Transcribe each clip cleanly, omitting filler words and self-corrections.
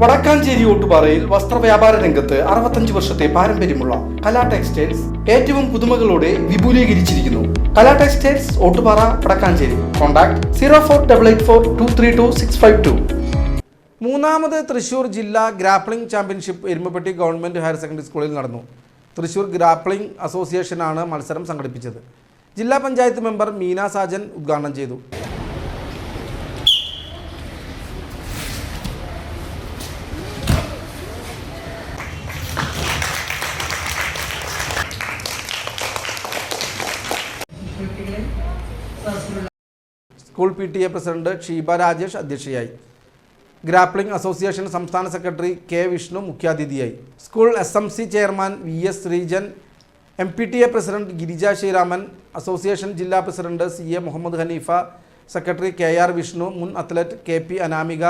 വടക്കാഞ്ചേരി ഓട്ടുപാറയിൽ വസ്ത്രവ്യാപാര രംഗത്ത് 65 വർഷത്തെ പാരമ്പര്യമുള്ള കലാ ടെക്സ്റ്റൈൽസ് ഏറ്റവും പുതുമകളോടെ വിപുലീകരിച്ചിരിക്കുന്നു. കലാ ടെക്സ്റ്റൈൽസ് ഓട്ടുപാറ വടക്കാഞ്ചേരി. കോൺടാക്ട് 04884232 മൂന്നാമത് തൃശൂർ ജില്ലാ grappling championship Erumapetty government higher secondary സ്കൂളിൽ നടന്നു. തൃശൂർ ഗ്രാപ്ലിംഗ് അസോസിയേഷനാണ് മത്സരം സംഘടിപ്പിച്ചത്. ജില്ലാ പഞ്ചായത്ത് മെമ്പർ മീന സാജൻ ഉദ്ഘാടനം ചെയ്തു. School PTA president Sheeba Rajesh അധ്യക്ഷയായി. ഗ്രാപ്ലിംഗ് അസോസിയേഷൻ സംസ്ഥാന സെക്രട്ടറി കെ വിഷ്ണു മുഖ്യാതിഥിയായി. School SMC chairman VS Sreejan, MPTA president Girija Sreeraman, association ജില്ലാ president CA Muhammad Haneefa, secretary KR Vishnu, മുൻ athlete KP Anamika,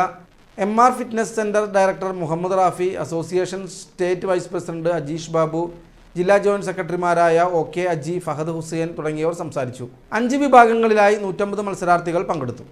MR fitness centre director Muhammad Rafi, association state vice president Ajeesh Babu, ജില്ലാ ജോയിന്റ് സെക്രട്ടറിമാരായ OK അജി, ഫഹദ് ഹുസൈൻ തുടങ്ങിയവർ സംസാരിച്ചു. 5 വിഭാഗങ്ങളിലായി 150 മത്സരാർത്ഥികൾ പങ്കെടുത്തു.